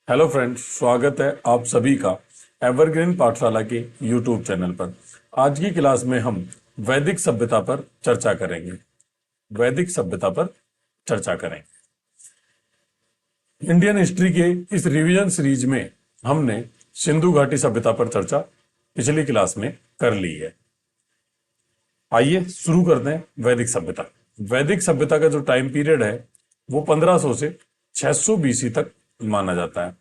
Hello friends, स्वागत है आप सभी का एवरग्रीन पाठशाला के यूट्यूब चैनल पर। आज की क्लास में हम वैदिक सभ्यता पर चर्चा करेंगे। वैदिक सभ्यता पर चर्चा करेंगे। इंडियन हिस्ट्री के इस रिवीजन सीरीज में हमने सिंधु घाटी सभ्यता पर चर्चा पिछली क्लास में कर ली है। आइए शुरू करते हैं वैदिक सभ्यता। वैदिक सभ्यता का जो टाइम पीरियड है वो 1500 से 600 बीसी तक माना जाता है।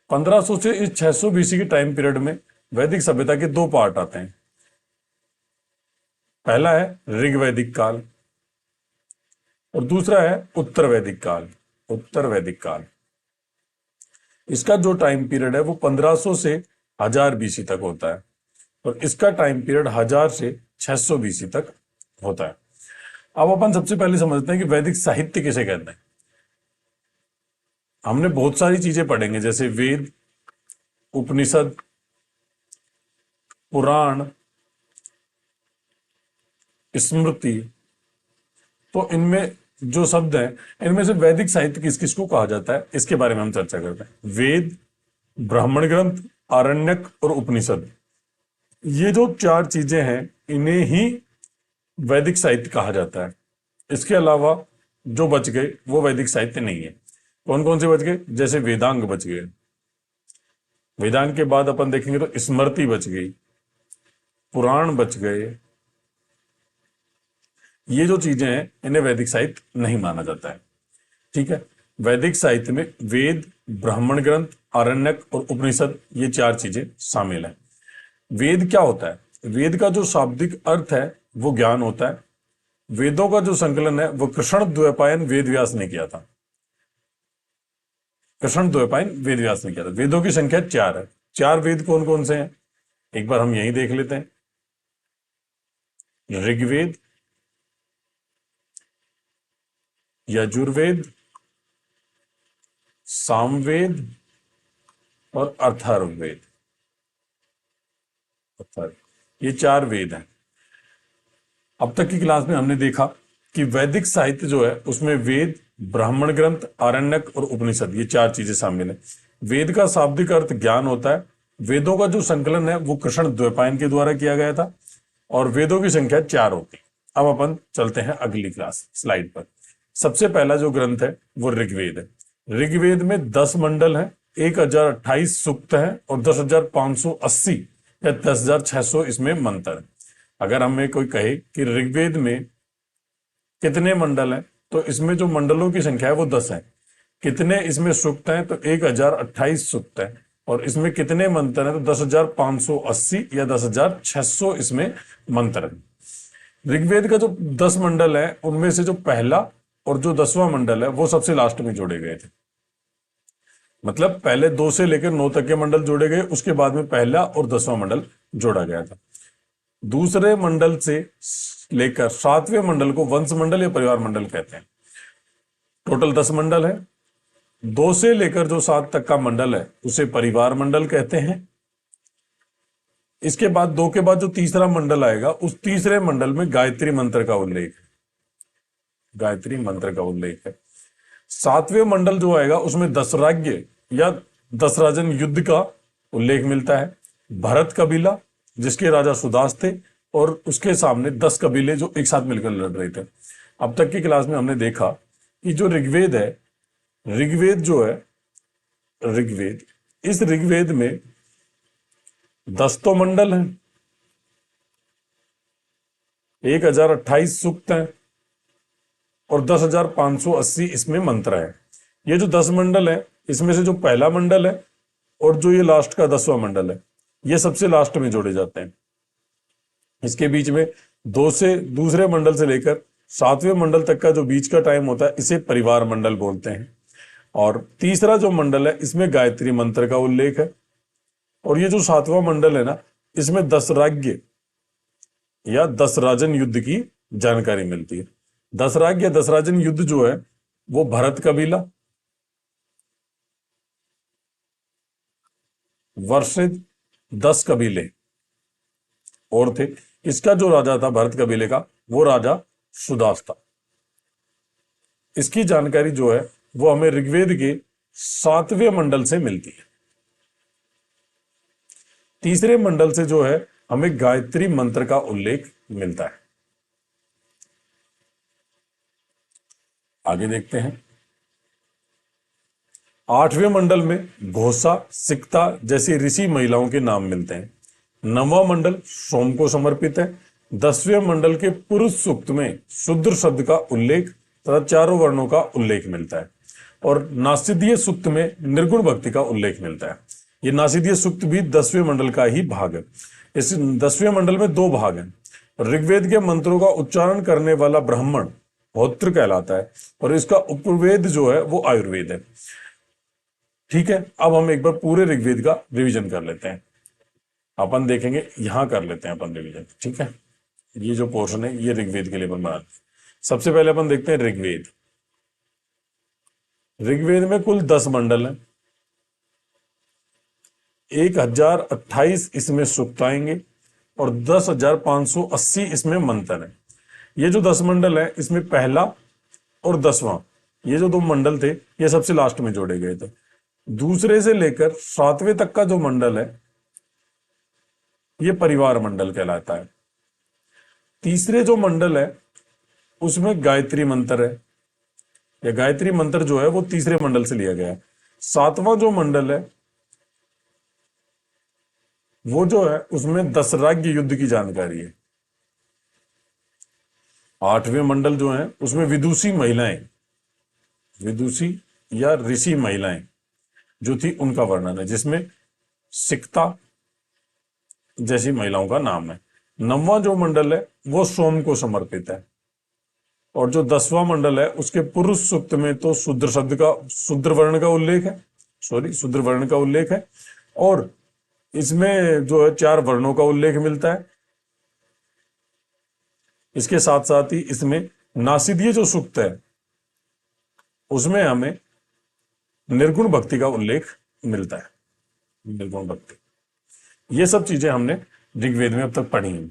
1500 से इस 600 बीसी के टाइम पीरियड में वैदिक सभ्यता के दो पार्ट आते हैं। पहला है ऋग्वैदिक काल और दूसरा है उत्तर वैदिक काल। उत्तर वैदिक काल, इसका जो टाइम पीरियड है वो 1500 से 1000 बीसी तक होता है और इसका टाइम पीरियड 1000 से 600 बीसी तक होता है। अब अपन सबसे पहले समझते हैं कि वैदिक साहित्य किसे कहते हैं। हमने बहुत सारी चीजें पढ़ेंगे जैसे वेद, उपनिषद, पुराण, स्मृति। तो इनमें जो शब्द हैं इनमें से वैदिक साहित्य किस किस को कहा जाता है इसके बारे में हम चर्चा करते हैं। वेद, ब्राह्मण ग्रंथ, आरण्यक और उपनिषद, ये जो चार चीजें हैं इन्हें ही वैदिक साहित्य कहा जाता है। इसके अलावा जो बच गए वो वैदिक साहित्य नहीं है। कौन कौन से बच गए? जैसे वेदांग बच गए। वेदांग के बाद अपन देखेंगे तो स्मृति बच गई, पुराण बच गए। ये जो चीजें हैं इन्हें वैदिक साहित्य नहीं माना जाता है। ठीक है, वैदिक साहित्य में वेद, ब्राह्मण ग्रंथ, आरण्यक और उपनिषद, ये चार चीजें शामिल हैं। वेद क्या होता है? वेद का जो शाब्दिक अर्थ है वो ज्ञान होता है। वेदों का जो संकलन है वो कृष्ण द्वैपायन वेद व्यास ने किया था। कृष्ण द्वैपायन वेद व्यास ने किया था। वेदों की संख्या 4 है। 4 वेद कौन कौन से हैं एक बार हम यही देख लेते हैं। ऋग्वेद, यजुर्वेद, सामवेद और अथर्ववेद। ये 4 वेद हैं। अब तक की क्लास में हमने देखा कि वैदिक साहित्य जो है उसमें वेद, ब्राह्मण ग्रंथ, आरण्यक और उपनिषद, ये 4 चीजें शामिल है। वेद का शाब्दिक अर्थ ज्ञान होता है। वेदों का जो संकलन है वो कृष्ण द्वैपायन के द्वारा किया गया था और वेदों की संख्या 4 होती है। अब अपन चलते हैं अगली क्लास स्लाइड पर। सबसे पहला जो ग्रंथ है वो ऋग्वेद है। ऋग्वेद में 10 मंडल हैं, 1028 सूक्त हैं और 10,580 या 10,600 इसमें मंत्र। अगर हमें कोई कहे कि ऋग्वेद में कितने मंडल हैं तो इसमें जो मंडलों की संख्या है वो 10 है। कितने इसमें सूक्त हैं तो 1028 सूक्त है और इसमें कितने मंत्र हैं तो 10,580 या 10,600 इसमें मंत्र हैं। ऋग्वेद का जो 10 मंडल है उनमें से जो पहला और जो 10वां मंडल है वो सबसे लास्ट में जोड़े गए थे। मतलब पहले 2 से लेकर 9 तक के मंडल जोड़े गए, उसके बाद में पहला और 10वां मंडल जोड़ा गया था। दूसरे मंडल से लेकर 7वें मंडल को वंश मंडल या परिवार मंडल कहते हैं। टोटल 10 मंडल है। 2 से लेकर जो 7 तक का मंडल है उसे परिवार मंडल कहते हैं। इसके बाद 2 के बाद जो तीसरा मंडल आएगा उस तीसरे मंडल में गायत्री मंत्र का उल्लेख है। गायत्री मंत्र का उल्लेख है। 7वें मंडल जो आएगा उसमें दशराज्य या दशराजन युद्ध का उल्लेख मिलता है। भरत कबीला जिसके राजा सुदास थे और उसके सामने 10 कबीले जो एक साथ मिलकर लड़ रहे थे। अब तक की क्लास में हमने देखा कि जो ऋग्वेद है, ऋग्वेद जो है, ऋग्वेद, इस ऋग्वेद में 10 तो मंडल हैं, 1028 सूक्त हैं और 10,580 इसमें मंत्र है। ये जो 10 मंडल है इसमें से जो पहला मंडल है और जो ये लास्ट का 10वां मंडल है ये सबसे लास्ट में जोड़े जाते हैं। इसके बीच में 2 से दूसरे मंडल से लेकर 7वें मंडल तक का जो बीच का टाइम होता है इसे परिवार मंडल बोलते हैं। और तीसरा जो मंडल है इसमें गायत्री मंत्र का उल्लेख है। और ये जो 7वां मंडल है ना, इसमें दशराज्य या दशराजन युद्ध की जानकारी मिलती है। दशराज्य या दशराजन युद्ध जो है वो भरत कबीला, वर्षित 10 कबीले और थे। इसका जो राजा था भरत कबीले का वो राजा सुदास था। इसकी जानकारी जो है वो हमें ऋग्वेद के सातवें मंडल से मिलती है। तीसरे मंडल से जो है हमें गायत्री मंत्र का उल्लेख मिलता है। आगे देखते हैं। आठवें मंडल में घोषा, सिकता जैसी ऋषि महिलाओं के नाम मिलते हैं। नववां मंडल सोम को समर्पित है। 10वें मंडल के पुरुष सूक्त में शूद्र शब्द का उल्लेख तथा चारों वर्णों का उल्लेख मिलता है। और नासिदीय सूक्त में निर्गुण भक्ति का उल्लेख मिलता है। ये नासिदीय सूक्त भी 10वें मंडल का ही भाग है। इस 10वें मंडल में दो भाग हैं। ऋग्वेद के मंत्रों का उच्चारण करने वाला ब्राह्मण होत्र कहलाता है और इसका उपवेद जो है वो आयुर्वेद है। ठीक है, अब हम एक बार पूरे ऋग्वेद का रिवीजन कर लेते हैं। अपन देखेंगे, यहां कर लेते हैं अपन रिवीजन। ठीक है, ये जो पोर्शन है ये ऋग्वेद के लिए अपन बनाते हैं। सबसे पहले अपन देखते हैं ऋग्वेद। ऋग्वेद में कुल 10 मंडल हैं। 1028 इसमें सूक्त आएंगे और 10,580 इसमें मंत्र है। ये जो 10 मंडल है इसमें पहला और 10वां, ये जो 2 मंडल थे ये सबसे लास्ट में जोड़े गए थे। दूसरे से लेकर 7वें तक का जो मंडल है ये परिवार मंडल कहलाता है। तीसरे जो मंडल है उसमें गायत्री मंत्र है। या गायत्री मंत्र जो है वो तीसरे मंडल से लिया गया है। 7वां जो मंडल है वो जो है उसमें दशराज्य युद्ध की जानकारी है। 8वें मंडल जो है उसमें विदुषी महिलाएं, विदुषी या ऋषि महिलाएं जो थी उनका वर्णन है, जिसमें सिकता जैसी महिलाओं का नाम है। 9वां जो मंडल है वो सोम को समर्पित है। और जो 10वां मंडल है उसके पुरुष सूक्त में तो शूद्र शब्द का, शूद्र वर्ण का उल्लेख है, शूद्र वर्ण का उल्लेख है। और इसमें जो है 4 वर्णों का उल्लेख मिलता है। इसके साथ साथ ही इसमें नासिदीय जो सूक्त है उसमें हमें निर्गुण भक्ति का उल्लेख मिलता है। निर्गुण भक्ति, ये सब चीजें हमने ऋग्वेद में अब तक पढ़ी हैं।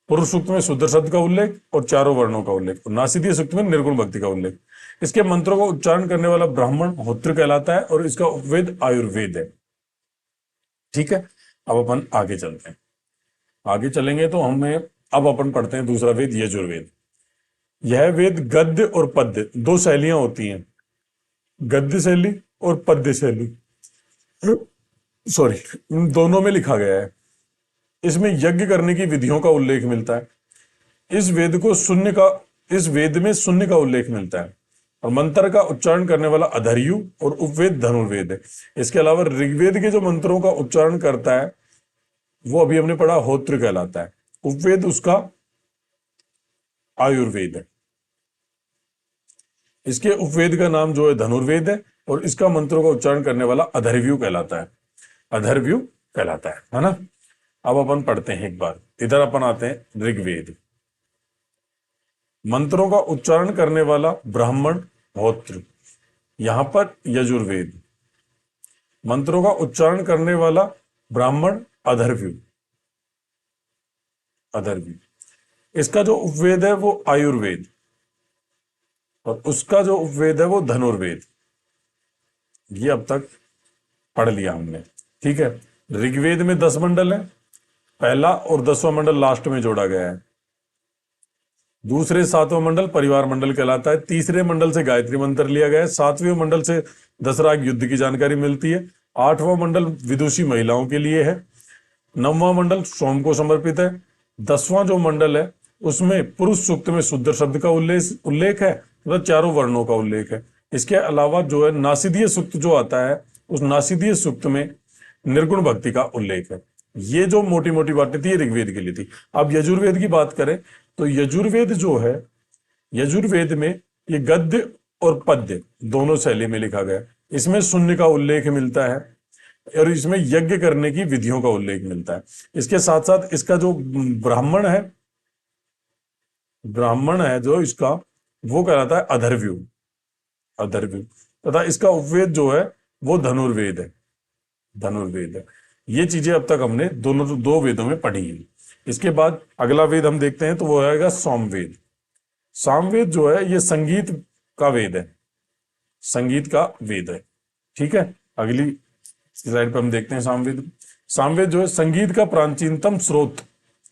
पुरुष सूक्त में शूद्र शब्द का उल्लेख और 4 वर्णों का उल्लेख, और नासिदीय सूक्त में निर्गुण भक्ति का उल्लेख। इसके मंत्रों का उच्चारण करने वाला ब्राह्मण होत्र कहलाता है और इसका उपवेद आयुर्वेद है। ठीक है, अब अपन आगे चलते हैं। आगे चलेंगे तो हमें अब अपन पढ़ते हैं दूसरा वेद, यजुर्वेद। यह वेद गद्य और पद्य 2 शैलियां होती हैं, गद्य शैली और पद्य शैली, सॉरी, इन दोनों में लिखा गया है। इसमें यज्ञ करने की विधियों का उल्लेख मिलता है। इस वेद में शून्य का उल्लेख मिलता है और मंत्र का उच्चारण करने वाला अधर्यु और उपवेद धनुर्वेद है। इसके अलावा ऋग्वेद के जो मंत्रों का उच्चारण करता है वो अभी हमने पढ़ा होत्र कहलाता है। उपवेद उसका आयुर्वेद है। इसके उपवेद का नाम जो है धनुर्वेद है और इसका मंत्रों का उच्चारण करने वाला अधर्व्यु कहलाता है। अधर्व्यु कहलाता है ना। अब अपन पढ़ते हैं एक बार, इधर अपन आते हैं ऋग्वेद। मंत्रों का उच्चारण करने वाला ब्राह्मण होत्र, यहां पर यजुर्वेद। मंत्रों का उच्चारण करने वाला ब्राह्मण अधर्व्यु, अधर्व्यु। इसका जो उपवेद है वो आयुर्वेद और उसका जो उपवेद है वो धनुर्वेद। ये अब तक पढ़ लिया हमने। ठीक है, ऋग्वेद में 10 मंडल है, पहला और 10वां मंडल लास्ट में जोड़ा गया है। दूसरे 7वां मंडल परिवार मंडल कहलाता है। तीसरे मंडल से गायत्री मंत्र लिया गया है। 7वें मंडल से दशराग युद्ध की जानकारी मिलती है। 8वां मंडल विदुषी महिलाओं के लिए है। 9वां मंडल सोम को समर्पित है। 10वां जो मंडल है उसमें पुरुष सूक्त में शूद्र शब्द का उल्लेख है, मतलब 4 वर्णों का उल्लेख है। इसके अलावा जो है नासिदीय सूक्त जो आता है उस नासिदीय सूक्त में निर्गुण भक्ति का उल्लेख है। ये जो मोटी मोटी बातें थी ऋग्वेद के लिए थी। अब यजुर्वेद की बात करें तो यजुर्वेद जो है, यजुर्वेद में ये गद्य और पद्य दोनों शैली में लिखा गया। इसमें शून्य का उल्लेख मिलता है और इसमें यज्ञ करने की विधियों का उल्लेख मिलता है। इसके साथ साथ इसका जो ब्राह्मण है जो इसका, वो कहलाता है अधर्व्यु, अधर्व्यु। तथा इसका उपवेद जो है वो धनुर्वेद है, धनुर्वेद है। ये चीजें अब तक हमने दोनों 2 वेदों में पढ़ी हैं। इसके बाद अगला वेद हम देखते हैं तो वो आएगा सामवेद। सामवेद जो है ये संगीत का वेद है। संगीत का वेद है। ठीक है, अगली स्लाइड पर हम देखते हैं सामवेद। सामवेद जो है संगीत का प्राचीनतम स्रोत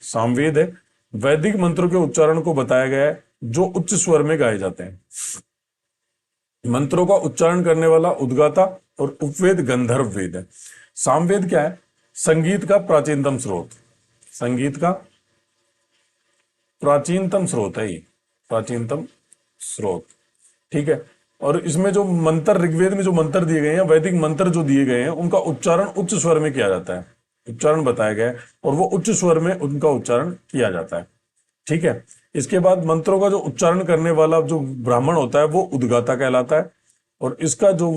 सामवेद है। वैदिक मंत्रों के उच्चारण को बताया गया है जो उच्च स्वर में गाए जाते हैं। मंत्रों का उच्चारण करने वाला उद्गाता और उपवेद गंधर्व वेद है। सामवेद क्या है? संगीत का प्राचीनतम स्रोत, संगीत का प्राचीनतम स्रोत है ये, प्राचीनतम स्रोत। ठीक है, और इसमें जो मंत्र, ऋग्वेद में जो मंत्र दिए गए हैं, वैदिक मंत्र जो दिए गए हैं, उनका उच्चारण उच्च स्वर में किया जाता है। उच्चारण बताया गया है और वो उच्च स्वर में उनका उच्चारण किया जाता है। ठीक है, इसके बाद मंत्रों का जो उच्चारण करने वाला जो ब्राह्मण होता है वो उद्गाता कहलाता है, और इसका जो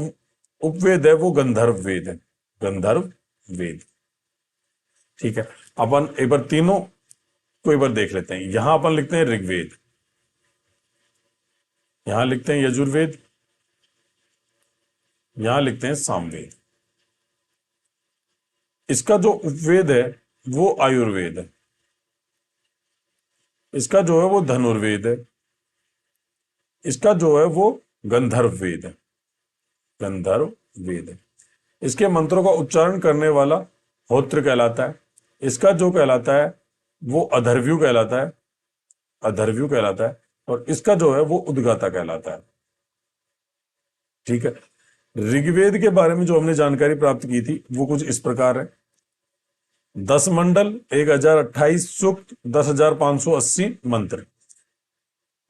उपवेद है वो गंधर्व वेद है, गंधर्व वेद। ठीक है, अपन एक बार तीनों को एक बार देख लेते हैं। यहां अपन लिखते हैं ऋग्वेद, यहां लिखते हैं यजुर्वेद, यहां लिखते हैं सामवेद। इसका जो उपवेद है वो आयुर्वेद है, इसका जो है वो धनुर्वेद है, इसका जो है वो गंधर्व वेद है, गंधर्व वेद है। इसके मंत्रों का उच्चारण करने वाला होत्र कहलाता है। इसका जो कहलाता है वो अधर्व्यू कहलाता है, अधर्व्यू कहलाता है, और इसका जो है वो उद्गाता कहलाता है। ठीक है, ऋग्वेद के बारे में जो हमने जानकारी प्राप्त की थी वो कुछ इस प्रकार है। 10 मंडल, 1028 सूक्त, 10,580 मंत्र।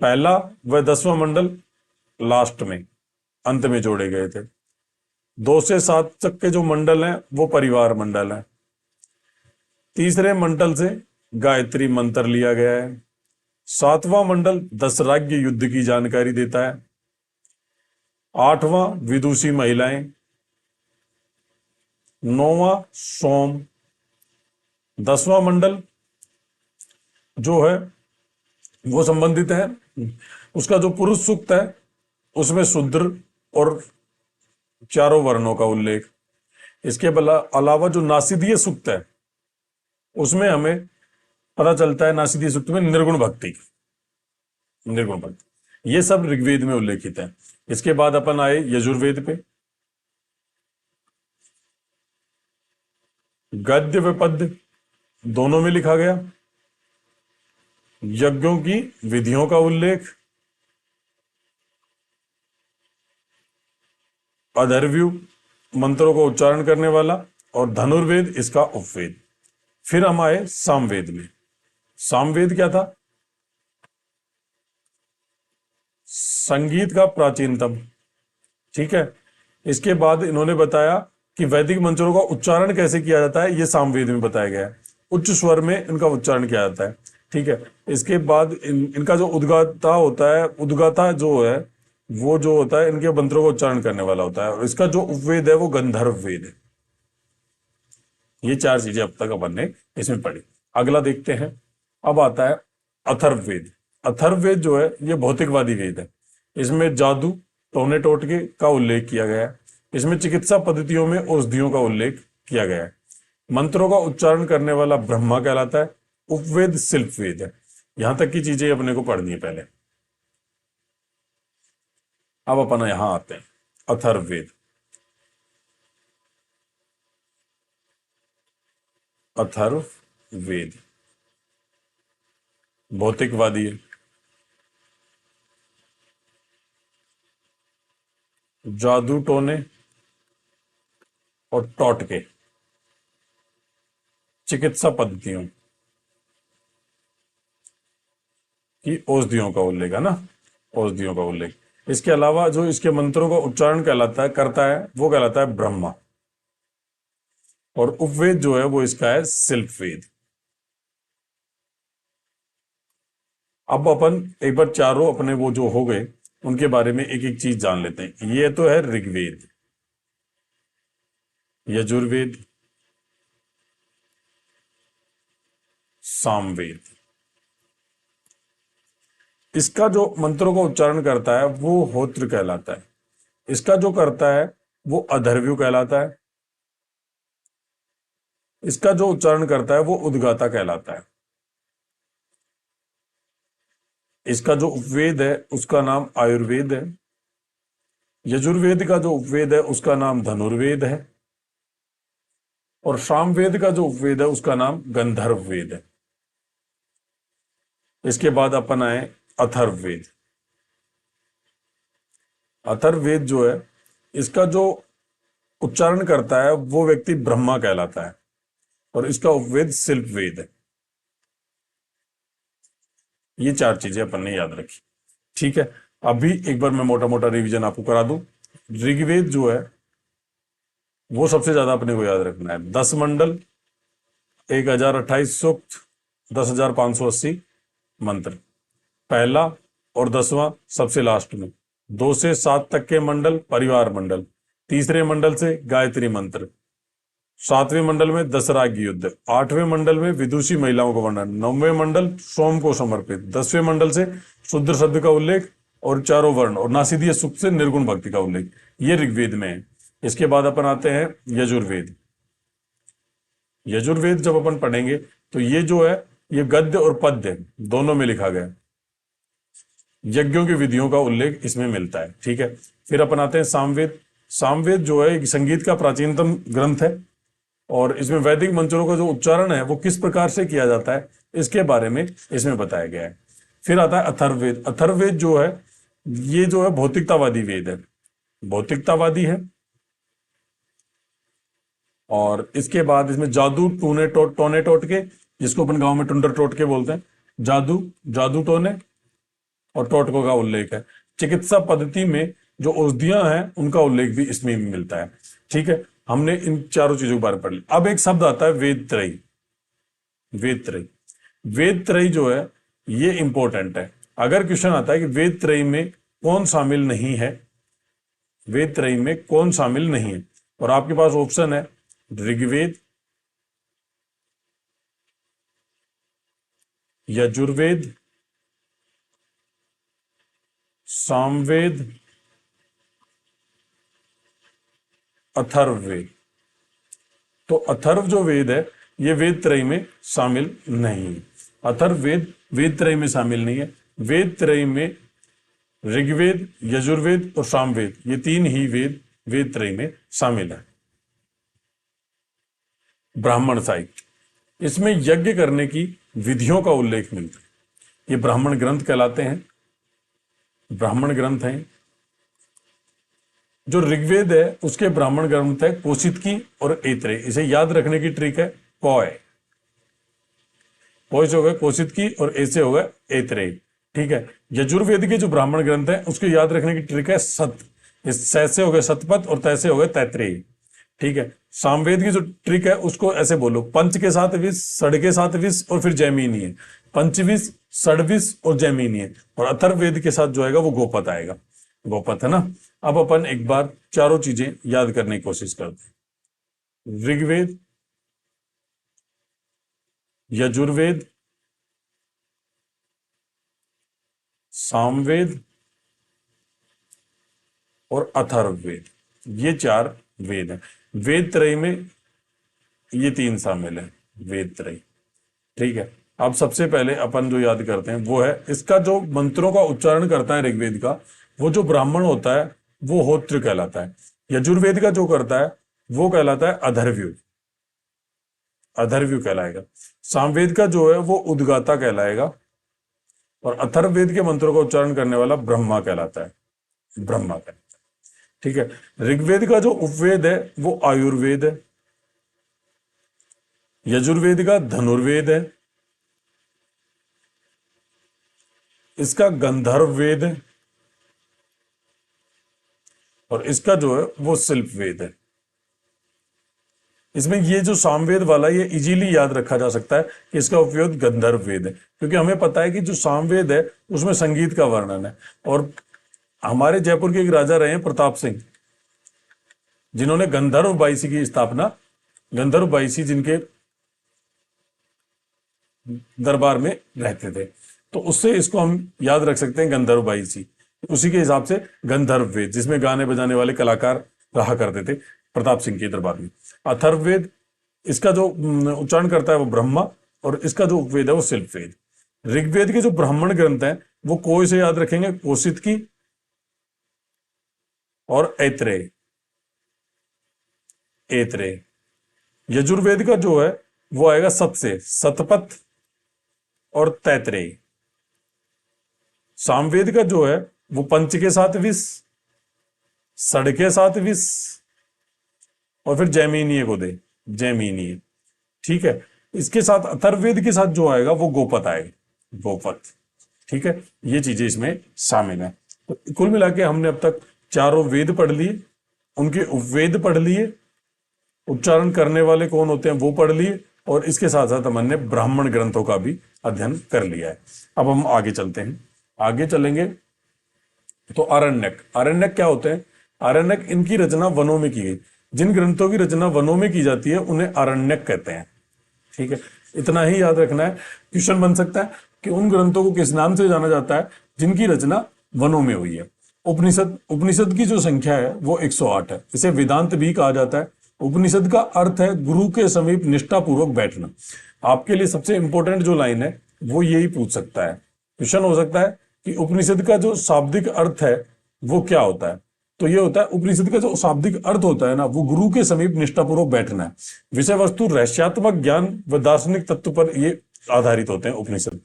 पहला व 10वां मंडल लास्ट में, अंत में जोड़े गए थे। 2 से 7 तक के जो मंडल हैं वो परिवार मंडल हैं। तीसरे मंडल से गायत्री मंत्र लिया गया है। 7वां मंडल दशराज्य युद्ध की जानकारी देता है। 8वां विदुषी महिलाएं। 9वां सोम। 10वां मंडल जो है वो संबंधित है, उसका जो पुरुष सूक्त है उसमें शूद्र और चारों वर्णों का उल्लेख। इसके अलावा जो नासिदीय सूक्त है उसमें हमें पता चलता है, नासिदीय सूक्त में निर्गुण भक्ति, निर्गुण भक्ति, ये सब ऋग्वेद में उल्लेखित है। इसके बाद अपन आए यजुर्वेद पे। गद्य व पद्य दोनों में लिखा गया। यज्ञों की विधियों का उल्लेख। अधर्व्यू मंत्रों को उच्चारण करने वाला, और धनुर्वेद इसका उपवेद। फिर हम आए सामवेद में। सामवेद क्या था? संगीत का प्राचीनतम। ठीक है, इसके बाद इन्होंने बताया कि वैदिक मंत्रों का उच्चारण कैसे किया जाता है, यह सामवेद में बताया गया है। उच्च स्वर में इनका उच्चारण किया जाता है। ठीक है, इसके बाद इनका जो उद्गाता होता है, उद्गाता जो है वो जो होता है इनके मंत्रों का उच्चारण करने वाला होता है, और इसका जो उपवेद है वो गंधर्व वेद है। ये 4 चीजें अब तक अपन ने इसमें पढ़ी। अगला देखते हैं, अब आता है अथर्ववेद। अथर्ववेद जो है ये भौतिकवादी वेद है। इसमें जादू, टोने टोटके का उल्लेख किया गया है। इसमें चिकित्सा पद्धतियों में औषधियों का उल्लेख किया गया है। मंत्रों का उच्चारण करने वाला ब्रह्मा कहलाता है। उपवेद शिल्प वेद है। यहां तक की चीजें अपने को पढ़नी है पहले। अब अपन यहां आते हैं अथर्ववेद। अथर्ववेद भौतिकवादी है। जादू टोने और टोटके, चिकित्सा पद्धतियों की औषधियों का उल्लेख है ना, औषधियों का उल्लेख। इसके अलावा जो इसके मंत्रों का उच्चारण कहलाता है, करता है, वो कहलाता है ब्रह्मा, और उपवेद जो है वो इसका है शिल्प वेद। अब अपन एक बार चारों अपने वो जो हो गए उनके बारे में एक एक चीज जान लेते हैं। ये तो है ऋग्वेद, यजुर्वेद, सामवेद। इसका जो मंत्रों का उच्चारण करता है वो होत्र कहलाता है। इसका जो करता है वो अधर्व्यू कहलाता है। इसका जो उच्चारण करता है वो उद्गाता कहलाता है। इसका जो उपवेद है उसका नाम आयुर्वेद है। यजुर्वेद का जो उपवेद है उसका नाम धनुर्वेद है, और सामवेद का जो उपवेद है उसका नाम गंधर्व वेद है। इसके बाद अपन आए अथर्ववेद। अथर्ववेद जो है, इसका जो उच्चारण करता है वो व्यक्ति ब्रह्मा कहलाता है, और इसका उपवेद शिल्प वेद है। ये चार चीजें अपन ने याद रखी। ठीक है, अभी एक बार मैं मोटा मोटा रिवीजन आपको करा दूं। ऋग्वेद जो है वो सबसे ज्यादा अपने को याद रखना है। 10 मंडल, 1028 सूक्त, 10,580 मंत्र, पहला और 10वां सबसे लास्ट में। 2 से 7 तक के मंडल परिवार मंडल, तीसरे मंडल से गायत्री मंत्र, 7वें मंडल में दशराग युद्ध, 8वें मंडल में विदुषी महिलाओं का वर्णन, 9वें मंडल सोम को समर्पित, 10वें मंडल से शुद्र शब्द का उल्लेख और चारों वर्ण और नासिदीय सुख से निर्गुण भक्ति का उल्लेख। ये ऋग्वेद में है। इसके बाद अपन आते हैं यजुर्वेद। यजुर्वेद जब अपन पढ़ेंगे तो ये जो है ये गद्य और पद्य दोनों में लिखा गया, यज्ञों की विधियों का उल्लेख इसमें मिलता है। ठीक है, फिर अपन आते हैं सामवेद। सामवेद जो है एक संगीत का प्राचीनतम ग्रंथ है, और इसमें वैदिक मंत्रों का जो उच्चारण है वो किस प्रकार से किया जाता है इसके बारे में इसमें बताया गया है। फिर आता है अथर्ववेद। अथर्ववेद जो है ये जो है भौतिकतावादी वेद है, भौतिकतावादी है। और इसके बाद इसमें जादू टूने टोने टोटके, जिसको अपन गांव में टुंडर टोटके बोलते हैं, जादू टोने और टोटकों का उल्लेख है। चिकित्सा पद्धति में जो औषधियां हैं उनका उल्लेख भी इसमें मिलता है। ठीक है, हमने इन चारों चीजों के बारे में पढ़ लिया। अब एक शब्द आता है वेद त्रयी। वेद त्रयी, वेद त्रयी जो है ये इंपॉर्टेंट है। अगर क्वेश्चन आता है कि वेद त्रयी में कौन शामिल नहीं है, वेद त्रयी में कौन शामिल नहीं है, और आपके पास ऑप्शन है ऋग्वेद, यजुर्वेद, सामवेद, अथर्ववेद। तो अथर्व जो वेद है ये वेद त्रयी में शामिल नहीं है। अथर्ववेद वेद त्रयी में शामिल नहीं है। वेद त्रयी में ऋग्वेद, यजुर्वेद और सामवेद, ये तीन ही वेद वेद त्रयी में शामिल है। ब्राह्मण साहित्य, इसमें यज्ञ करने की विधियों का उल्लेख मिलता है। ये ब्राह्मण ग्रंथ कहलाते हैं, ब्राह्मण ग्रंथ हैं। जो ऋग्वेद है उसके ब्राह्मण ग्रंथ है कौशितकी और ऐत्रेय। इसे याद रखने की ट्रिक है पॉय से हो गए कौशितकी और ऐसे हो गए ऐत्रेय। ठीक है, यजुर्वेद के जो ब्राह्मण ग्रंथ है उसको याद रखने की ट्रिक है सत, से हो गए सतपथ और तैसे हो गए तैत्रेय। ठीक है, सामवेद की जो ट्रिक है उसको ऐसे बोलो, पंच के साथ विष, षड के साथ विष और फिर जैमिनी है, पंचविष, षडविष और जैमिनी है। और अथर्ववेद के साथ जो आएगा वो गोपथ आएगा, गोपथ है ना। अब अपन एक बार चारों चीजें याद करने की कोशिश करते हैं। ऋग्वेद, यजुर्वेद, सामवेद और अथर्ववेद, ये चार वेद हैं। वेद त्रयी में ये तीन शामिल है, वेद त्रयी। ठीक है, अब सबसे पहले अपन जो याद करते हैं वो है इसका जो मंत्रों का उच्चारण करता है ऋग्वेद का, वो जो ब्राह्मण होता है वो होत्र कहलाता है। यजुर्वेद का जो करता है वो कहलाता है अधर्व्यु, अधर्व्यु कहलाएगा। सामवेद का जो है वो उद्गाता कहलाएगा, और अथर्ववेद के मंत्रों का उच्चारण करने वाला ब्रह्मा कहलाता है, ब्रह्मा कहलाता है। ठीक है, ऋग्वेद का जो उपवेद है वो आयुर्वेद है, यजुर्वेद का धनुर्वेद है, इसका गंधर्व वेद है, और इसका जो है वो शिल्प वेद है। इसमें ये जो सामवेद वाला ये इजीली याद रखा जा सकता है कि इसका उपयोग गंधर्व वेद है, क्योंकि हमें पता है कि जो सामवेद है उसमें संगीत का वर्णन है। और हमारे जयपुर के एक राजा रहे हैं प्रताप सिंह, जिन्होंने गंधर्व बाईसी की स्थापना, गंधर्व बाईसी जिनके दरबार में रहते थे, तो उससे इसको हम याद रख सकते हैं गंधर्व बाईसी। उसी के हिसाब से गंधर्व वेद, जिसमें गाने बजाने वाले कलाकार रहा करते थे प्रताप सिंह के दरबार में। अथर्ववेद, इसका जो उच्चारण करता है वो ब्रह्मा, और इसका जो उपवेद है वो शिल्प वेद। ऋग्वेद के जो ब्राह्मण ग्रंथ हैं वो कोई से याद रखेंगे, कौशितकी और ऐत्रेय, ऐत्रेय। यजुर्वेद का जो है वो आएगा सत से, सतपथ और तैत्रेय। सामवेद का जो है वो पंच के साथ विष, षड के साथ विष, और फिर जैमिनीय को दे, जैमिनीय। ठीक है, इसके साथ अथर्ववेद के साथ जो आएगा वो गोपत आएगा, गोपत। ठीक है, ये चीजें इसमें शामिल है। तो कुल मिला के हमने अब तक चारों वेद पढ़ लिए, उनके उपवेद पढ़ लिए, उच्चारण करने वाले कौन होते हैं वो पढ़ लिए, और इसके साथ साथ हमने ब्राह्मण ग्रंथों का भी अध्ययन कर लिया है। अब हम आगे चलते हैं, आगे चलेंगे तो आरण्यक। आरण्यक क्या होते हैं? आरण्यक, इनकी रचना वनों में की गई। जिन ग्रंथों की रचना वनों में की जाती है उन्हें आरण्यक कहते हैं। ठीक है, इतना ही याद रखना है। क्वेश्चन बन सकता है कि उन ग्रंथों को किस नाम से जाना जाता है जिनकी रचना वनों में हुई है। उपनिषद, उपनिषद की जो संख्या है वो 108 है। इसे वेदांत भी कहा जाता है। उपनिषद का अर्थ है गुरु के समीप निष्ठापूर्वक बैठना। आपके लिए सबसे इंपॉर्टेंट जो लाइन है वो यही पूछ सकता है, क्वेश्चन हो सकता है कि उपनिषद का जो शाब्दिक अर्थ है वो क्या होता है। तो ये होता है, उपनिषद का जो शाब्दिक अर्थ होता है ना, वो गुरु के समीप निष्ठापूर्वक बैठना है। विषय वस्तु रहस्यात्मक ज्ञान व दार्शनिक तत्व पर ये आधारित होते हैं उपनिषद।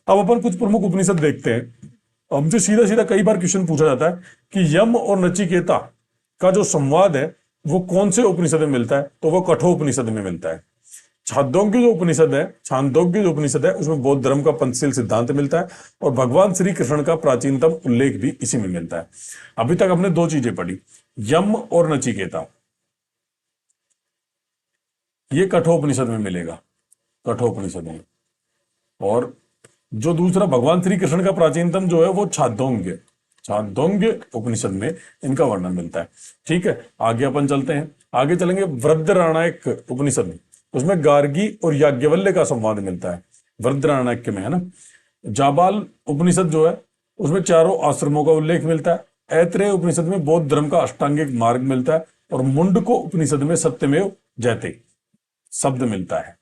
अब अपन कुछ प्रमुख उपनिषद देखते हैं। हमसे सीधा सीधा कई बार क्वेश्चन पूछा जाता है कि यम और नचिकेता का जो संवाद है वो कौन से उपनिषद में मिलता है, तो वो कठोपनिषद में मिलता है। छांदोग्य जो उपनिषद है, छांदोग्य जो उपनिषद है उसमें बौद्ध धर्म का पंचशील सिद्धांत मिलता है, और भगवान श्री कृष्ण का प्राचीनतम उल्लेख भी इसी में मिलता है। अभी तक हमने दो चीजें पढ़ी, यम और नचिकेता, ये कठोपनिषद में मिलेगा, कठोपनिषद में। और जो दूसरा भगवान श्री कृष्ण का प्राचीनतम जो है वो छांदोग्य, छांदोग्य उपनिषद में इनका वर्णन मिलता है। ठीक है, आगे अपन चलते हैं, आगे चलेंगे वृद्धराणायक उपनिषद में। उसमें गार्गी और याज्ञवल्क्य का संवाद मिलता है वृद्धराणायक में, है ना। जाबाल उपनिषद जो है उसमें चारों आश्रमों का उल्लेख मिलता है। ऐत्रेय उपनिषद में बौद्ध धर्म का अष्टांगिक मार्ग मिलता है, और मुंडको उपनिषद में सत्यमेव जयते शब्द मिलता है।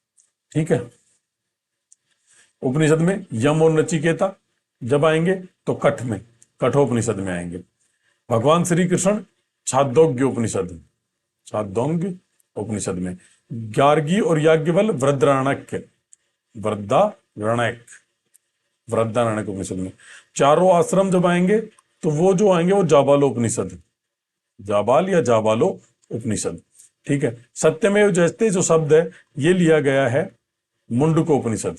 ठीक है, उपनिषद में यम और नचिकेता जब आएंगे तो कठ में, कठोपनिषद में आएंगे। भगवान श्री कृष्ण छांदोग्य उपनिषद, छांदोग्य उपनिषद में। गार्गी और याज्ञवल्क्य वृद्धराणायक, वृद्धराणायक, वृद्धराणायक उपनिषद में। चारों आश्रम जब आएंगे तो वो जो आएंगे वो जाबालोपनिषद, जाबाल या जाबालो उपनिषद। ठीक है, सत्यमेव जयते जो शब्द है ये लिया गया है मुंडको उपनिषद,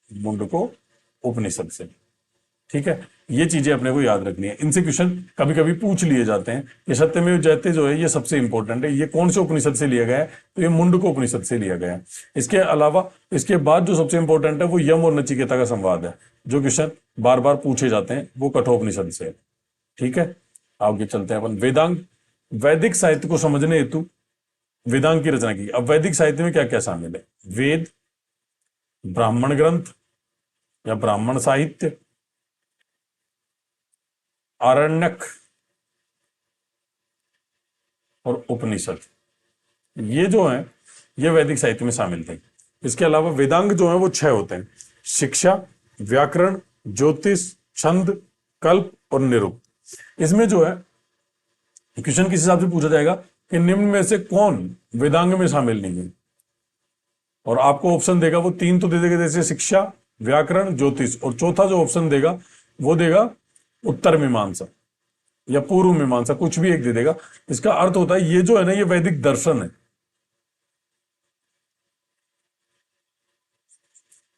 मुंडको उपनिषद से। ठीक है, ये चीजें अपने को याद रखनी है। इनसे क्वेश्चन कभी कभी पूछ लिए जाते हैं। ये सत्यमेव जयते जो है ये सबसे इंपॉर्टेंट है। ये कौन से उपनिषद से लिया गया है, तो ये मुंडको उपनिषद से लिया गया है। इसके अलावा इसके बाद जो सबसे इंपॉर्टेंट है वो यम और नचिकेता का संवाद है। जो क्वेश्चन बार बार पूछे जाते हैं वो कठोपनिषद से। ठीक है, आगे चलते हैं अपन। वेदांग, वैदिक साहित्य को समझने हेतु वेदांग की रचना की। अब वैदिक साहित्य में क्या क्या शामिल है? वेद, ब्राह्मण ग्रंथ या ब्राह्मण साहित्य, आरण्यक और उपनिषद, ये जो है ये वैदिक साहित्य में शामिल थे। इसके अलावा वेदांग जो है वो 6 होते हैं: शिक्षा, व्याकरण, ज्योतिष, छंद, कल्प और निरुक्त। इसमें जो है क्वेश्चन किस हिसाब से पूछा जाएगा कि निम्न में से कौन वेदांग में शामिल नहीं है, और आपको ऑप्शन देगा वो 3 तो दे देगा, जैसे शिक्षा, व्याकरण, ज्योतिष, और चौथा जो ऑप्शन देगा वो देगा उत्तर मीमांसा या पूर्व मीमांसा, कुछ भी एक दे देगा। इसका अर्थ होता है ये जो है ना ये वैदिक दर्शन है,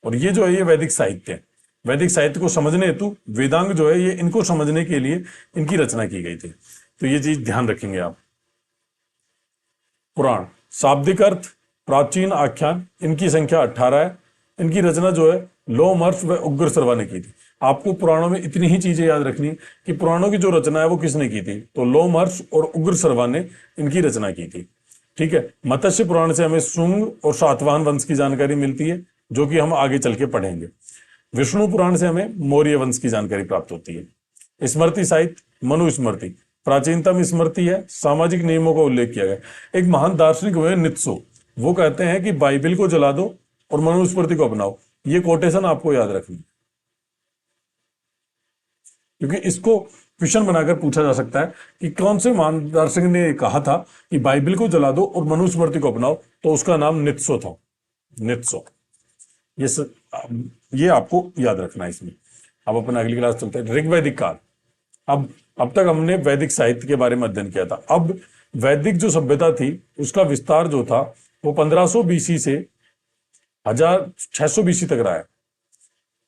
और ये जो है ये वैदिक साहित्य है। वैदिक साहित्य को समझने हेतु वेदांग जो है ये इनको समझने के लिए इनकी रचना की गई थी। तो ये चीज ध्यान रखेंगे आप। पुराण, शाब्दिक अर्थ, प्राचीन आख्यान, इनकी संख्या 18 है। इनकी रचना जो है लोमहर्ष व उग्र सर्वा ने की थी। आपको पुराणों में इतनी ही चीजें याद रखनी कि पुराणों की जो रचना है वो किसने की थी, तो लोमहर्ष और उग्र सर्वा ने इनकी रचना की थी। ठीक है, मत्स्य पुराण से हमें शुंग और सातवाहन वंश की जानकारी मिलती है, जो कि हम आगे चल के पढ़ेंगे। विष्णु पुराण से हमें मौर्य वंश की जानकारी प्राप्त होती है। स्मृति साहित्य, मनुस्मृति प्राचीनतम स्मृति है, सामाजिक नियमों का उल्लेख किया गया। एक महान दार्शनिक हुए नित्सो, वो कहते हैं कि बाइबिल को जला दो और मनुस्मृति को अपनाओ। ये कोटेशन आपको याद रखनी, क्योंकि इसको क्वेश्चन बनाकर पूछा जा सकता है कि कौन से महान दार्शनिक ने कहा था कि बाइबल को जला दो और मनुस्मृति को अपनाओ, तो उसका नाम नित्सो था। नित्सो। ये स, ये आपको याद रखना है इसमें। अब अपन अगली क्लास चलते हैं, ऋग्वैदिक काल। अब तक हमने वैदिक साहित्य के बारे में अध्ययन किया था। अब वैदिक जो सभ्यता थी उसका विस्तार जो था वो 1500 बीसी से 1600 बीसी तक रहा है।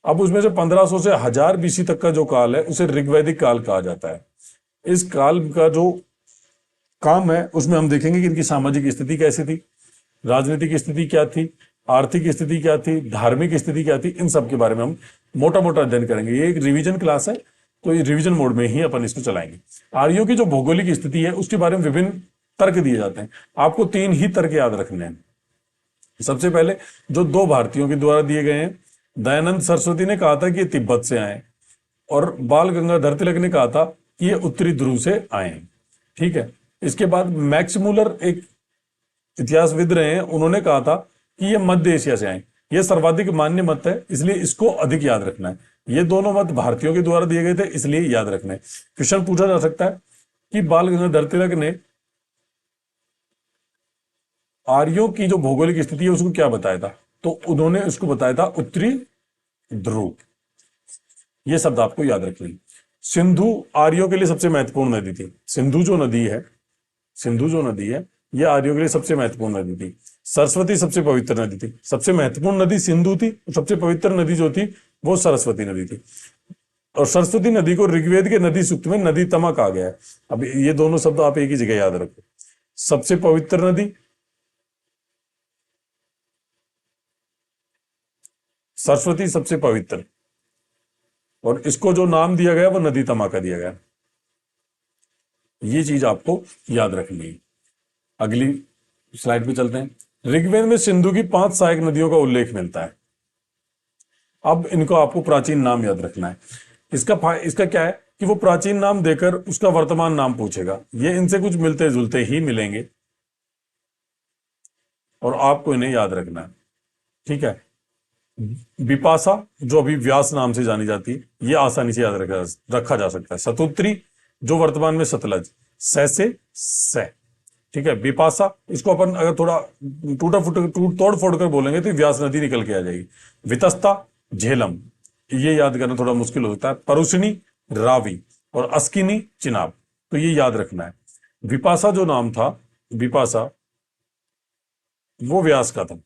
अब उसमें से 1500 से 1000 बीसी तक का जो काल है उसे ऋग्वैदिक काल कहा जाता है। इस काल का जो काम है उसमें हम देखेंगे कि इनकी सामाजिक स्थिति कैसी थी, राजनीतिक स्थिति क्या थी, आर्थिक स्थिति क्या थी, धार्मिक स्थिति क्या थी, इन सब के बारे में हम मोटा मोटा अध्ययन करेंगे। ये एक रिवीजन क्लास है, तो ये रिवीजन मोड में ही अपन इसको चलाएंगे। आर्यों की जो भौगोलिक स्थिति है उसके बारे में विभिन्न तर्क दिए जाते हैं। आपको 3 ही तर्क याद रखने हैं। सबसे पहले जो 2 भारतीयों के द्वारा दिए गए हैं, दयानंद सरस्वती ने कहा था कि ये तिब्बत से आए, और बाल गंगाधर तिलक ने कहा था कि ये उत्तरी ध्रुव से आए हैं। ठीक है। इसके बाद मैक्स मूलर एक इतिहासविद रहे हैं, उन्होंने कहा था कि ये मध्य एशिया से आए। ये सर्वाधिक मान्य मत है, इसलिए इसको अधिक याद रखना है। ये दोनों मत भारतीयों के द्वारा दिए गए थे, इसलिए याद रखना है। क्वेश्चन पूछा जा सकता है कि बाल गंगाधर तिलक ने आर्यों की जो भौगोलिक स्थिति है उसको क्या बताया था, तो उन्होंने उसको बताया था उत्तरी ध्रुव। ये शब्द आपको याद रखना है। सिंधु आर्यों के लिए सबसे महत्वपूर्ण नदी थी। सिंधु जो नदी है ये आर्यों के लिए सबसे महत्वपूर्ण नदी थी। सरस्वती सबसे पवित्र नदी थी। सबसे महत्वपूर्ण नदी सिंधु थी, सबसे पवित्र नदी जो थी वो सरस्वती नदी थी। और सरस्वती नदी को ऋग्वेद के नदी सूक्त में नदी तमा कहा गया है। अब ये दोनों शब्द आप एक ही जगह याद रखो। सबसे पवित्र नदी सरस्वती, सबसे पवित्र, और इसको जो नाम दिया गया वो नदी तमा का दिया गया। ये चीज आपको याद रखनी है। अगली स्लाइड पे चलते हैं। ऋग्वेद में सिंधु की 5 सहायक नदियों का उल्लेख मिलता है। अब इनको आपको प्राचीन नाम याद रखना है। इसका क्या है कि वो प्राचीन नाम देकर उसका वर्तमान नाम पूछेगा। ये इनसे कुछ मिलते जुलते ही मिलेंगे और आपको इन्हें याद रखना है। ठीक है। विपाशा जो अभी व्यास नाम से जानी जाती है, ये आसानी से याद रखा जा सकता है। सतुत्री जो वर्तमान में सतलज, से। ठीक है। विपाशा इसको अपन अगर थोड़ा तोड़ फोड़ कर बोलेंगे तो व्यास नदी निकल के आ जाएगी। वितस्ता झेलम, ये याद करना थोड़ा मुश्किल हो सकता है। परुषिनी रावी और अस्किनी चिनाब, तो ये याद रखना है। विपाशा जो नाम था, विपाशा वो व्यास का था।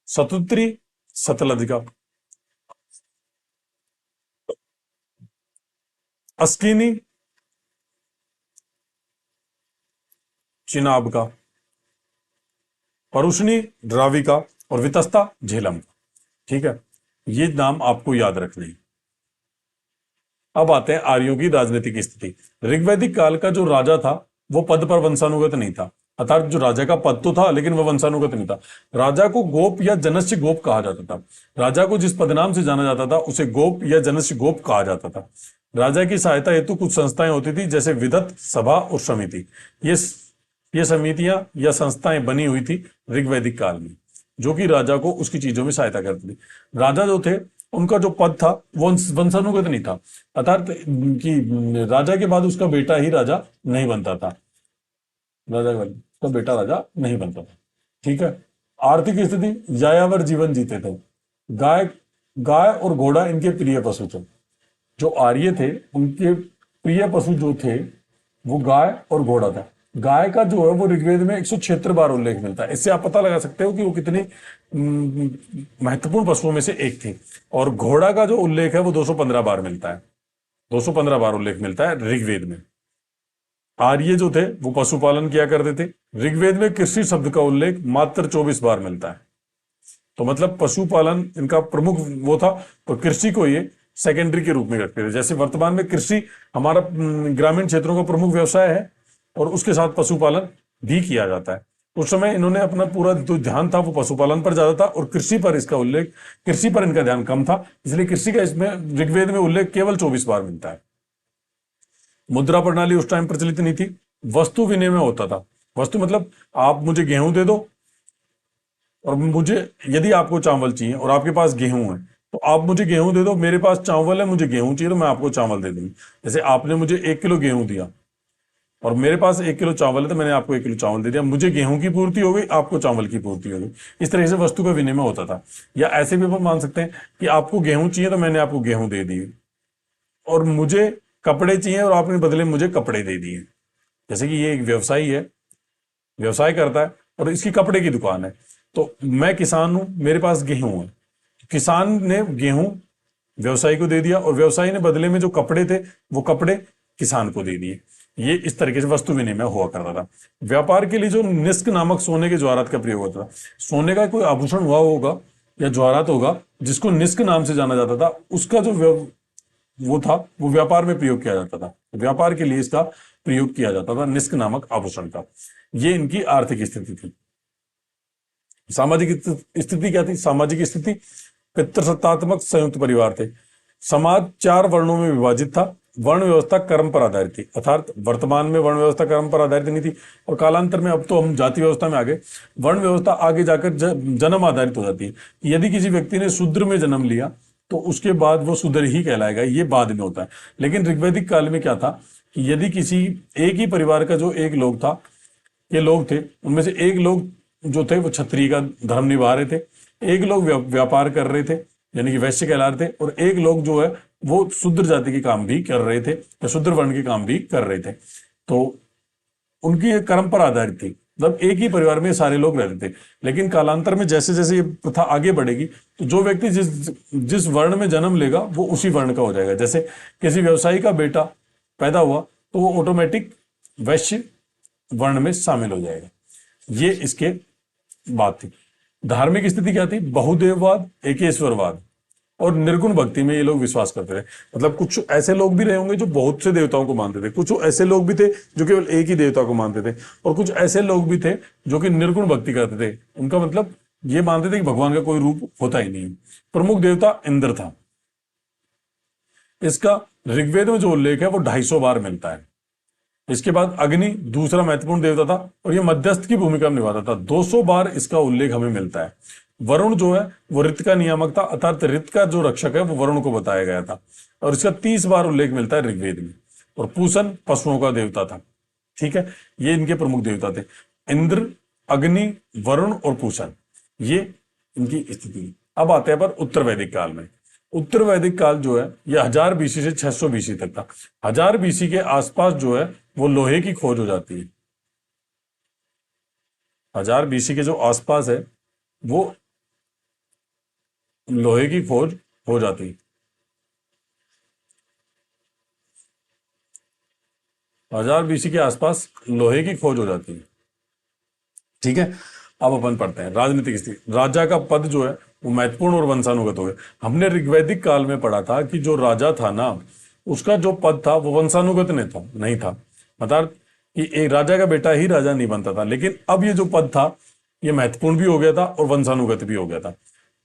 सतुत्री सतलज का, अस्किनी चिनाब का, परुषनी रावी का, और वितस्ता झेलम का। ठीक है। ये नाम आपको याद रखने हैं। अब आते हैं आर्यों की राजनीतिक स्थिति। ऋग्वैदिक काल का जो राजा था वो पद पर वंशानुगत नहीं था, अर्थात जो राजा का पद तो था लेकिन वह वंशानुगत नहीं था। राजा को गोप या जनस्य गोप कहा जाता था। राजा को जिस पदनाम से जाना जाता था उसे गोप या जनस्य गोप कहा जाता था। राजा की सहायता हेतु कुछ संस्थाएं होती थी, जैसे विदत, सभा और समिति। ये समितियां या संस्थाएं बनी हुई थी ऋग्वैदिक काल में, जो कि राजा को उसकी चीजों में सहायता करती थी। राजा जो थे उनका जो पद था वो वंशानुगत नहीं था, अर्थात कि राजा के बाद उसका बेटा ही राजा नहीं बनता था। राजा के बाद उसका बेटा राजा नहीं बनता था। ठीक है। आर्थिक स्थिति, यायावर जीवन जीते थे। गाय और घोड़ा इनके प्रिय पशु थे। जो आर्य थे उनके प्रिय पशु जो थे वो गाय और घोड़ा था। गाय का जो है वो ऋग्वेद में 176 बार उल्लेख मिलता है। इससे आप पता लगा सकते हो कि वो कितनी महत्वपूर्ण पशुओं में से एक थी। और घोड़ा का जो उल्लेख है वो 215 बार मिलता है। 215 बार उल्लेख मिलता है ऋग्वेद में। आर्य जो थे वो पशुपालन किया करते थे। ऋग्वेद में कृषि शब्द का उल्लेख मात्र 24 बार मिलता है। तो मतलब पशुपालन इनका प्रमुख वो था, तो कृषि को ये सेकेंडरी के रूप में रखते थे। जैसे वर्तमान में कृषि हमारा ग्रामीण क्षेत्रों का प्रमुख व्यवसाय है और उसके साथ पशुपालन भी किया जाता है। उस समय इन्होंने अपना पूरा जो ध्यान था वो पशुपालन पर ज्यादा था और कृषि पर इनका ध्यान कम था, इसलिए कृषि का इसमें ऋग्वेद में उल्लेख केवल 24 बार मिलता है। मुद्रा प्रणाली उस टाइम प्रचलित नहीं थी। वस्तु विनिमय होता था। वस्तु मतलब आप मुझे गेहूं दे दो और मुझे, यदि आपको चावल चाहिए और आपके पास गेहूं है तो आप मुझे गेहूं दे दो, मेरे पास चावल है, मुझे गेहूं चाहिए तो मैं आपको चावल दे दूंगी। जैसे आपने मुझे 1 किलो गेहूं दिया और मेरे पास 1 किलो चावल है तो मैंने आपको 1 किलो चावल दे दिया, मुझे गेहूं की पूर्ति हो गई, आपको चावल की पूर्ति हो गई। इस तरह से वस्तु का विनिमय होता था। या ऐसे भी हम मान सकते हैं कि आपको गेहूं चाहिए तो मैंने आपको गेहूं दे दिए, और मुझे कपड़े चाहिए और आपने बदले में मुझे कपड़े दे दिए। जैसे कि ये एक व्यवसायी है, व्यवसाय करता है और इसकी कपड़े की दुकान है, तो मैं किसान हूं, मेरे पास गेहूं है, किसान ने गेहूं व्यवसायी को दे दिया और व्यवसायी ने बदले में जो कपड़े थे वो कपड़े किसान को दे दिए। ये इस तरीके से वस्तु विनिमय हुआ करता था। व्यापार के लिए जो निष्क नामक सोने के ज्वारात का प्रयोग होता था, सोने का कोई आभूषण हुआ होगा या ज्वारात होगा जिसको निष्क नाम से जाना जाता था, उसका जो वो था वो व्यापार में प्रयोग किया जाता था। व्यापार के लिए इसका प्रयोग किया जाता था निष्क नामक आभूषण का। ये इनकी आर्थिक स्थिति थी। सामाजिक स्थिति क्या थी? सामाजिक स्थिति पितृसत्तात्मक संयुक्त परिवार थे। समाज 4 वर्णों में विभाजित था। वर्ण व्यवस्था कर्म पर आधारित थी, अर्थात वर्तमान में वर्ण व्यवस्था कर्म पर आधारित नहीं थी और कालांतर में अब तो हम जाति व्यवस्था में आ गए। वर्ण व्यवस्था आगे जाकर जन्म आधारित हो जाती है। यदि किसी व्यक्ति ने शूद्र में जन्म लिया तो उसके बाद वो शूद्र ही कहलाएगा, ये बाद में होता है। लेकिन ऋग्वैदिक काल में क्या था कि यदि किसी एक ही परिवार का जो एक लोग था, ये लोग थे, उनमें से एक लोग जो थे वो क्षत्रिय का धर्म निभा रहे थे, एक लोग व्यापार कर रहे थे यानी कि वैश्य कहला रहे थे, और एक लोग जो है वो शूद्र जाति के काम भी कर रहे थे या शूद्र वर्ण के काम भी कर रहे थे। तो उनकी एक कर्म पर आधारित थी, मतलब एक ही परिवार में सारे लोग रहते थे। लेकिन कालांतर में जैसे जैसे ये प्रथा आगे बढ़ेगी तो जो व्यक्ति जिस जिस वर्ण में जन्म लेगा वो उसी वर्ण का हो जाएगा। जैसे किसी व्यवसायी का बेटा पैदा हुआ तो वो ऑटोमेटिक वैश्य वर्ण में शामिल हो जाएगा। ये इसके बात थी। धार्मिक स्थिति क्या थी? बहुदेववाद, एकेश्वरवाद और निर्गुण भक्ति में ये लोग विश्वास करते थे। मतलब कुछ ऐसे लोग भी रहे होंगे जो बहुत से देवताओं को मानते थे, कुछ ऐसे लोग भी थे जो केवल एक ही देवता को मानते थे, और कुछ ऐसे लोग भी थे जो कि निर्गुण भक्ति करते थे। उनका मतलब ये मानते थे कि भगवान का कोई रूप होता ही नहीं। प्रमुख देवता इंद्र था। इसका ऋग्वेद में जो उल्लेख है वो 250 बार मिलता है। इसके बाद अग्नि दूसरा महत्वपूर्ण देवता था और यह मध्यस्थ की भूमिका निभाता था। 200 बार इसका उल्लेख हमें मिलता है। वरुण जो है वो ऋत का नियामक था, अर्थात ऋत का जो रक्षक है वो वरुण को बताया गया था, और इसका 30 बार उल्लेख मिलता है ऋग्वेद में। और पूषण पशुओं का देवता था। ठीक है, ये इनके प्रमुख देवता थे, इंद्र, अग्नि, वरुण और पूषण, ये इनकी स्थिति। अब आते हैं पर उत्तर वैदिक काल में। उत्तर वैदिक काल जो है यह 1000 बीसी से 600 बीसी तक था। 1000 बीसी के आसपास जो है वो लोहे की खोज हो जाती है। 1000 बीसी के जो आसपास है वो लोहे की खोज हो जाती है। 1000 बीसी के आसपास लोहे की खोज हो जाती है। ठीक है, अब अपन पढ़ते हैं राजनीतिक स्थिति। राजा का पद जो है वो महत्वपूर्ण और वंशानुगत हो गया। हमने ऋग्वैदिक काल में पढ़ा था कि जो राजा था ना, उसका जो पद था वो वंशानुगत नहीं था। मतलब कि एक राजा का बेटा ही राजा नहीं बनता था, लेकिन अब ये जो पद था ये महत्वपूर्ण भी हो गया था और वंशानुगत भी हो गया था।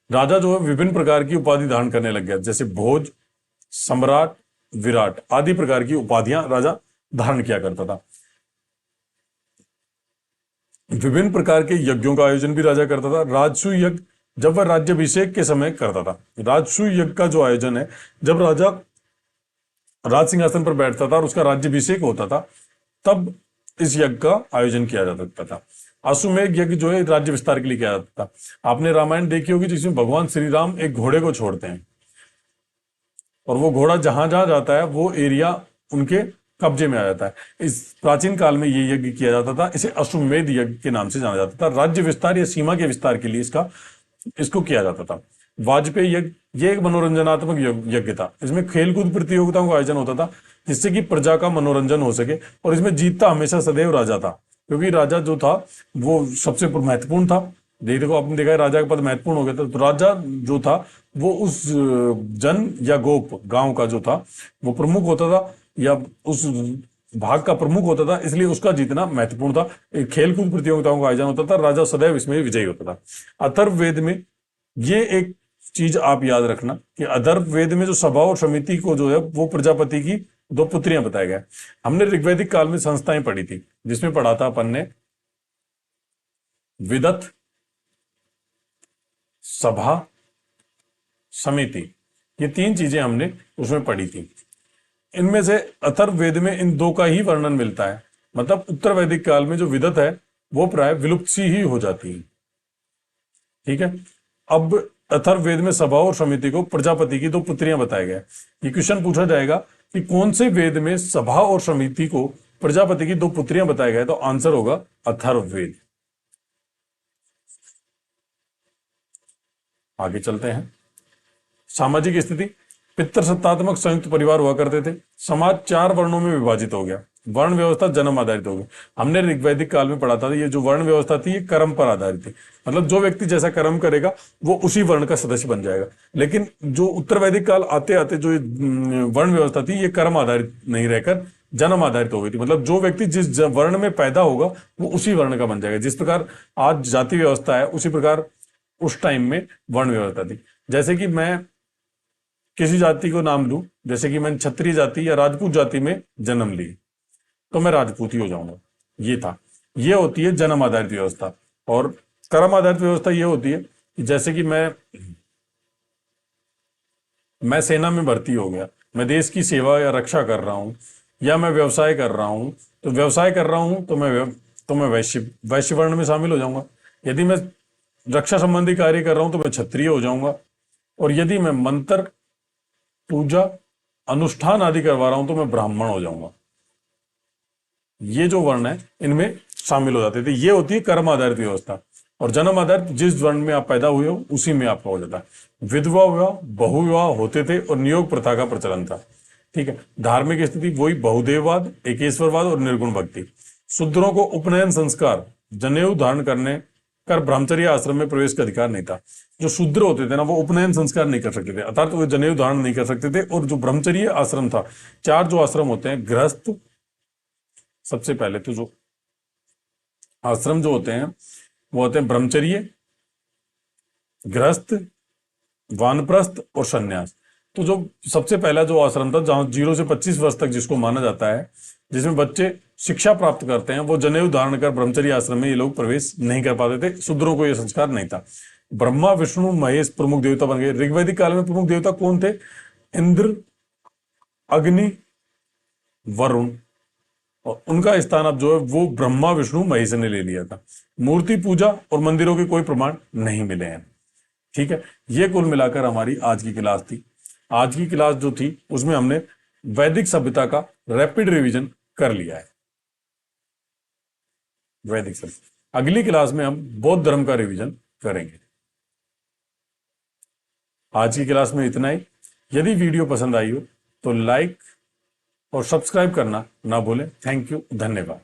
राजा जो है विभिन्न प्रकार की उपाधि धारण करने लग गया, जैसे भोज, सम्राट, विराट आदि प्रकार की उपाधियां राजा धारण किया करता था। विभिन्न प्रकार के यज्ञों का आयोजन भी राजा करता था। राजसूय यज्ञ जब वह राज्याभिषेक के समय करता था। राजसूय यज्ञ का जो आयोजन है, जब राजा राज सिंहासन पर बैठता था और उसका राज्याभिषेक होता था, तब इस यज्ञ का आयोजन किया जा सकता था। अश्वमेध यज्ञ जो है राज्य विस्तार के लिए किया जाता था। आपने रामायण देखी होगी जिसमें भगवान श्री राम एक घोड़े को छोड़ते हैं और वो घोड़ा जहां जहां जाता है वो एरिया उनके कब्जे में आ जाता है। इस प्राचीन काल में ये यज्ञ किया जाता था, इसे अश्वमेध यज्ञ के नाम से जाना जाता था। राज्य विस्तार या सीमा के विस्तार के लिए इसको किया जाता था। वाजपेयी यज्ञ, ये एक मनोरंजनात्मक यज्ञ था। इसमें खेलकूद प्रतियोगिताओं का आयोजन होता था जिससे कि प्रजा का मनोरंजन हो सके, और इसमें जीतता हमेशा सदैव राजा था, क्योंकि राजा जो था वो सबसे महत्वपूर्ण था। देखो आपने देखा है राजा का पद महत्वपूर्ण हो गया था, तो राजा जो था वो उस जन या गोप गांव का जो था वो प्रमुख होता था या उस भाग का प्रमुख होता था, इसलिए उसका जीतना महत्वपूर्ण था। खेलकूद प्रतियोगिताओं का आयोजन होता था, राजा सदैव इसमें विजयी होता था। अथर्ववेद में ये एक चीज आप याद रखना कि अथर्ववेद में जो सभा और समिति को जो है वो प्रजापति की 2 पुत्रियां बताया गया। हमने ऋग्वैदिक काल में संस्थाएं पढ़ी थी, जिसमें पढ़ा था अपन ने विदत, सभा, समिति, ये 3 चीजें हमने उसमें पढ़ी थी। इनमें से अथर्ववेद में इन 2 का ही वर्णन मिलता है, मतलब उत्तर वैदिक काल में जो विदत है वो प्राय विलुप्त सी ही हो जाती है। ठीक है, अब अथर्ववेद में सभा और समिति को प्रजापति की 2 पुत्रियां बताया गया। ये क्वेश्चन पूछा जाएगा कि कौन से वेद में सभा और समिति को प्रजापति की 2 पुत्रियां बताया गया, तो आंसर होगा अथर्ववेद। आगे चलते हैं। सामाजिक स्थिति, पितृसत्तात्मक संयुक्त परिवार हुआ करते थे। समाज 4 वर्णों में विभाजित हो गया। वर्ण व्यवस्था जन्म आधारित हो गई। हमने ऋग्वैदिक काल में पढ़ा था, ये जो वर्ण व्यवस्था थी ये कर्म पर आधारित थी, मतलब जो व्यक्ति जैसा कर्म करेगा वो उसी वर्ण का सदस्य बन जाएगा। लेकिन जो उत्तर वैदिक काल आते आते जो वर्ण व्यवस्था थी ये कर्म आधारित नहीं रहकर जन्म आधारित हो गई थी, मतलब जो व्यक्ति जिस वर्ण में पैदा होगा वो उसी वर्ण का बन जाएगा। जिस प्रकार आज जाति व्यवस्था है उसी प्रकार उस टाइम में वर्ण व्यवस्था थी। जैसे कि मैं किसी जाति को नाम लूं, जैसे कि मैंने क्षत्रिय जाति या राजपूत जाति में जन्म ली तो मैं राजपूत ही हो जाऊंगा। ये था, ये होती है जन्म आधारित व्यवस्था। और कर्म आधारित व्यवस्था ये होती है कि जैसे कि मैं सेना में भर्ती हो गया, मैं देश की सेवा या रक्षा कर रहा हूं, या मैं व्यवसाय कर रहा हूं, तो व्यवसाय कर रहा हूं तो मैं वैश्य वर्ण में शामिल हो जाऊंगा। यदि मैं रक्षा संबंधी कार्य कर रहा हूं तो मैं क्षत्रिय हो जाऊंगा। और यदि मैं मंत्र पूजा अनुष्ठान आदि करवा रहा हूं तो मैं ब्राह्मण हो जाऊंगा। ये जो वर्ण है इनमें शामिल हो जाते थे। ये होती है कर्म आधारित व्यवस्था। और जन्म आधारित, जिस वर्ण में आप पैदा हुए हो उसी में आपका हो जाता है। विधवा विवाह बहुविवाह होते थे और नियोग प्रथा का प्रचलन था। ठीक है, धार्मिक स्थिति वही बहुदेववाद, एकेश्वरवाद और निर्गुण भक्ति। शूद्रों को उपनयन संस्कार, जनेऊ धारण करने कर ब्रह्मचर्य आश्रम में प्रवेश का अधिकार नहीं था। जो शूद्र होते थे ना वो उपनयन संस्कार नहीं कर सकते थे, अर्थात वो जनेऊ धारण नहीं कर सकते थे। और जो ब्रह्मचर्य आश्रम था, 4 जो आश्रम होते हैं, गृहस्थ, सबसे पहले तो जो आश्रम जो होते हैं वो होते हैं ब्रह्मचर्य, गृहस्थ, वानप्रस्थ और सन्यास। तो जो सबसे पहला जो आश्रम था जहां 0 से 25 वर्ष तक जिसको माना जाता है, जिसमें बच्चे शिक्षा प्राप्त करते हैं, वो जनेऊ धारण कर ब्रह्मचर्य आश्रम में ये लोग प्रवेश नहीं कर पाते थे। शूद्रों को यह संस्कार नहीं था। ब्रह्मा विष्णु महेश प्रमुख देवता बन गए। ऋग्वैदिक काल में प्रमुख देवता कौन थे? इंद्र, अग्नि, वरुण। और उनका स्थान अब जो है वो ब्रह्मा विष्णु महेश ने ले लिया था। मूर्ति पूजा और मंदिरों के कोई प्रमाण नहीं मिले हैं। ठीक है, ये कुल मिलाकर हमारी आज की क्लास थी। आज की क्लास जो थी उसमें हमने वैदिक सभ्यता का रैपिड रिवीजन कर लिया है। वैदिक सभ्यता, अगली क्लास में हम बौद्ध धर्म का रिवीजन करेंगे। आज की क्लास में इतना ही। यदि वीडियो पसंद आई हो तो लाइक और सब्सक्राइब करना ना भूलें। थैंक यू, धन्यवाद।